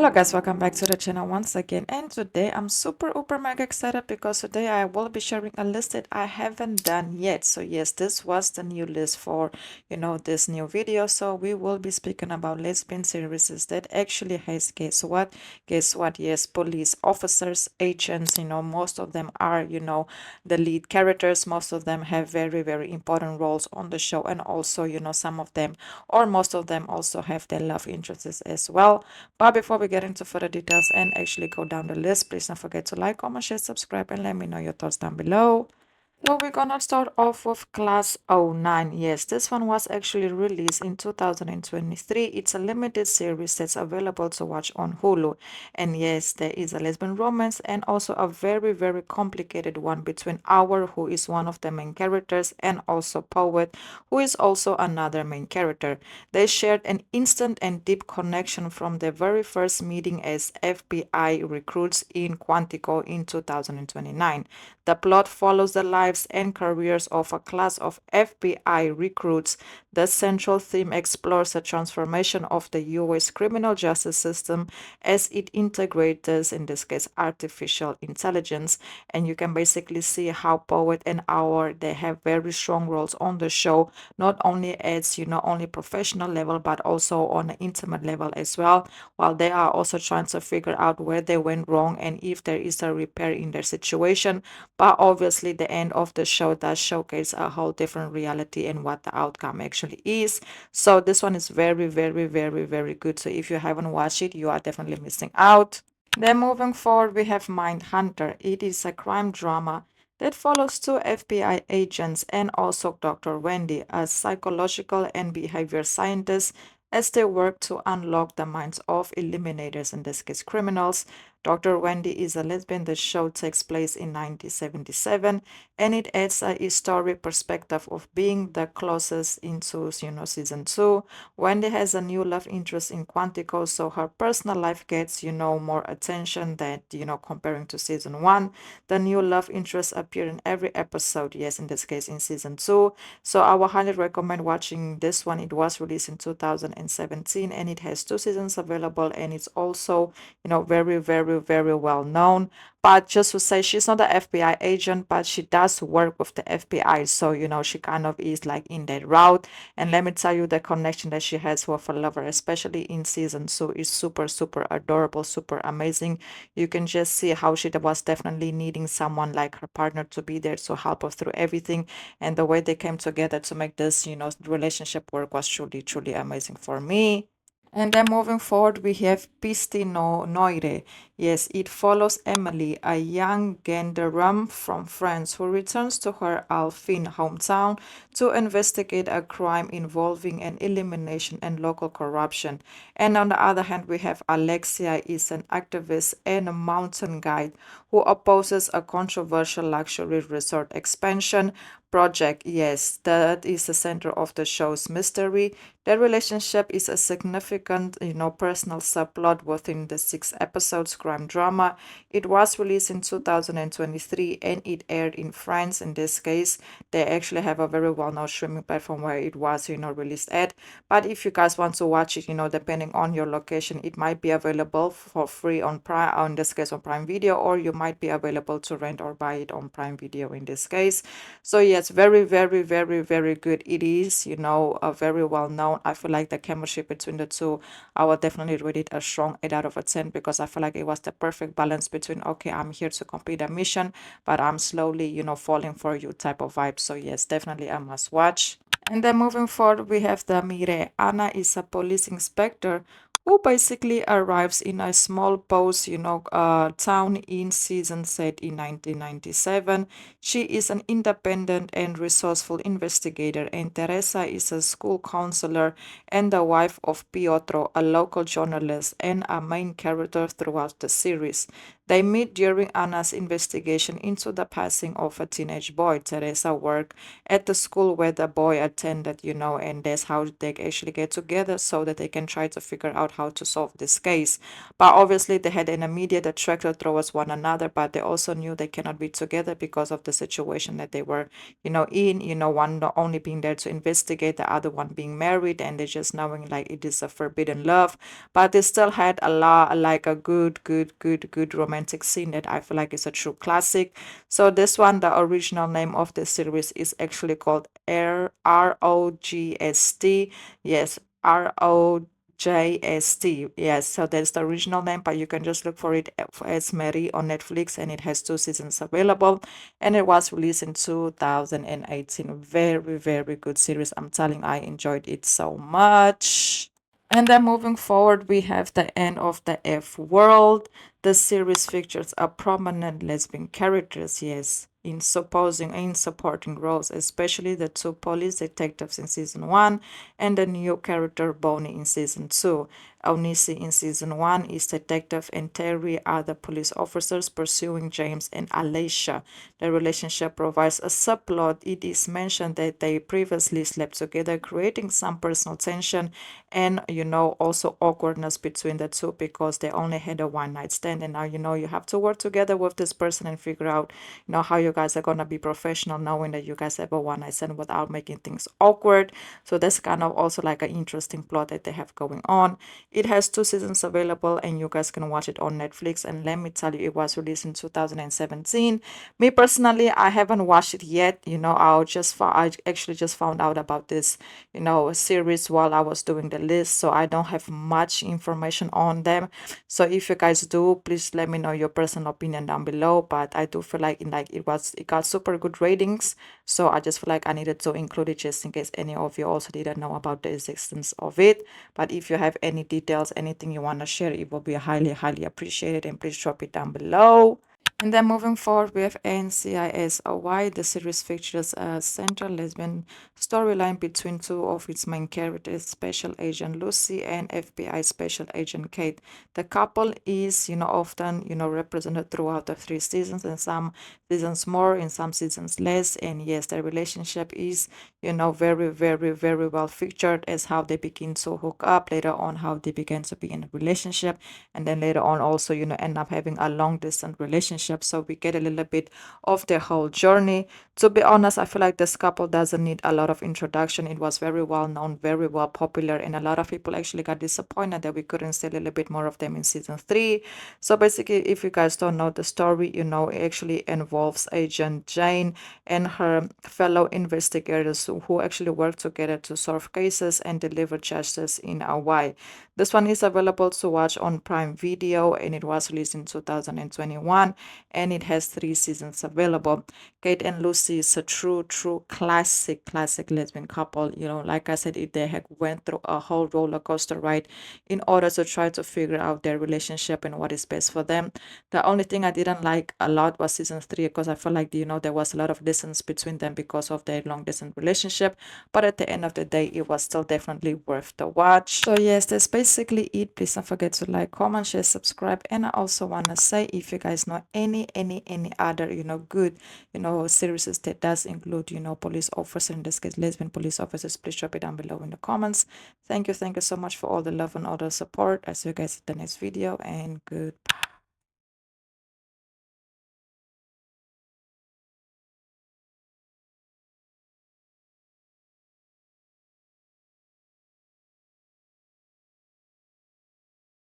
Hello guys, welcome back to the channel once again, and today I'm super mega excited because today I will be sharing a list that I haven't done yet. So yes, this was the new list for this new video. So we will be speaking about lesbian series that actually has, guess what, yes, police officers, agents. Most of them are the lead characters. Most of them have very important roles on the show, and also some of them or most of them also have their love interests as well. But before we get into further details and actually go down the list, please don't forget to like, comment, share, subscribe, and let me know your thoughts down below. So we're gonna start off with Class '09. Yes, this one was actually released in 2023. It's a limited series that's available to watch on Hulu. And yes, there is a lesbian romance and also a very complicated one between Our, who is one of the main characters, and also Poet, who is also another main character. They shared an instant and deep connection from their very first meeting as FBI recruits in Quantico in 2029. The plot follows the lives and careers of a class of FBI recruits. The central theme explores the transformation of the US criminal justice system as it integrates, in this case, artificial intelligence. And you can basically see how Poet and Our, they have very strong roles on the show, not only as, only professional level, but also on an intimate level as well, while they are also trying to figure out where they went wrong and if there is a repair in their situation. But obviously, the end of the show does showcase a whole different reality and what the outcome actually is. So this one is very good. So if you haven't watched it, you are definitely missing out. Then moving forward, we have Mindhunter. It is a crime drama that follows two FBI agents and also Dr. Wendy, a psychological and behavior scientist, as they work to unlock the minds of eliminators, in this case criminals. Dr. Wendy is a lesbian. The show takes place in 1977, and it adds a historic perspective of being the closest into, season two. Wendy has a new love interest in Quantico, so her personal life gets, more attention than, comparing to season one. The new love interests appear in every episode, yes, in this case in season two. So I would highly recommend watching this one. It was released in 2017, and it has two seasons available, and it's also very well known. But just to say, she's not an FBI agent, but she does work with the FBI. So, she kind of is like in that route. And let me tell you, the connection that she has with her lover, especially in season two, is super adorable, super amazing. You can just see how she was definitely needing someone like her partner to be there to help her through everything. And the way they came together to make this, relationship work was truly amazing for me. And then moving forward, we have Piste Noire. Yes, it follows Emily, a young gendarme from France who returns to her Alpine hometown to investigate a crime involving an elimination and local corruption. And on the other hand, we have Alexia, is an activist and a mountain guide who opposes a controversial luxury resort expansion project. Yes, that is the center of the show's mystery. Their relationship is a significant, personal subplot within the 6 episodes crime drama. It was released in 2023 and it aired in France. In this case, they actually have a very well-known streaming platform where it was, released at. But if you guys want to watch it, depending on your location, it might be available for free on Prime, in this case on Prime Video, or you might be available to rent or buy it on Prime Video in this case. So yes, very good. It is, a very well known. I feel like the chemistry between the two, I would definitely rate it a strong 8 out of a 10 because I feel like it was the perfect balance between, okay, I'm here to complete a mission, but I'm slowly, falling for you type of vibe. So yes, definitely a must watch. And then moving forward, we have the Mire. Anna is a police inspector who basically arrives in a small post, town in season set in 1997. She is an independent and resourceful investigator, and Teresa is a school counselor and the wife of Piotro, a local journalist and a main character throughout the series. They meet during Anna's investigation into the passing of a teenage boy. Teresa worked at the school where the boy attended, and that's how they actually get together so that they can try to figure out how to solve this case. But obviously, they had an immediate attraction towards one another, but they also knew they cannot be together because of the situation that they were, in, one not only being there to investigate, the other one being married, and they just knowing like it is a forbidden love. But they still had a lot, like a good romantic scene that I feel like is a true classic. So this one, the original name of the series is actually called ROGST. Yes, ROJST. Yes, so that's the original name, but you can just look for it as Mire on Netflix, and it has 2 seasons available, and it was released in 2018. Very, very good series. I'm telling you, I enjoyed it so much. And then moving forward, we have the end of the F World. The series features a prominent lesbian characters, yes, in supporting roles, especially the 2 police detectives in season 1 and the new character Bonnie in season 2. Onisi in season 1 is detective and Terry are the police officers pursuing James and Alicia. The relationship provides a subplot. It is mentioned that they previously slept together, creating some personal tension and also awkwardness between the two because they only had a one night stand, and now you have to work together with this person and figure out how you guys are gonna be professional knowing that you guys have a one night stand without making things awkward. So that's kind of also like an interesting plot that they have going on. It has 2 seasons available and you guys can watch it on Netflix, and let me tell you, it was released in 2017. Me personally, I haven't watched it yet. I actually just found out about this series while I was doing the list, so I don't have much information on them. So if you guys do, please let me know your personal opinion down below. But I do feel like it got super good ratings, so I just feel like I needed to include it just in case any of you also didn't know about the existence of it. But if you have any details, anything you want to share, it will be highly appreciated, and please drop it down below. And then moving forward, we have NCIS Hawaii. The series features a central lesbian storyline between 2 of its main characters, Special Agent Lucy and FBI Special Agent Kate. The couple is, often, represented throughout the 3 seasons, and some seasons more, and some seasons less. And yes, their relationship is, very well featured as how they begin to hook up, later on how they begin to be in a relationship, and then later on also, end up having a long distance relationship. So we get a little bit of their whole journey. To be honest, I feel like this couple doesn't need a lot of introduction. It was very well known, very well popular, and a lot of people actually got disappointed that we couldn't see a little bit more of them in season 3. So basically, if you guys don't know the story, it actually involves Agent Jane and her fellow investigators who actually work together to solve cases and deliver justice in Hawaii. This one is available to watch on Prime Video, and it was released in 2021, and it has 3 seasons available. Kate and Lucy is a true classic lesbian couple. Like I said, they had went through a whole roller coaster ride in order to try to figure out their relationship and what is best for them. The only thing I didn't like a lot was season 3 because I felt like there was a lot of distance between them because of their long distance relationship. But at the end of the day, it was still definitely worth the watch. So yes, that's basically it. Please don't forget to like, comment, share, subscribe. And I also want to say, if you guys know any other good series that does include police officer, in this case lesbian police officers, please drop it down below in the comments. Thank you so much for all the love and all the support. I'll see you guys in the next video, and goodbye.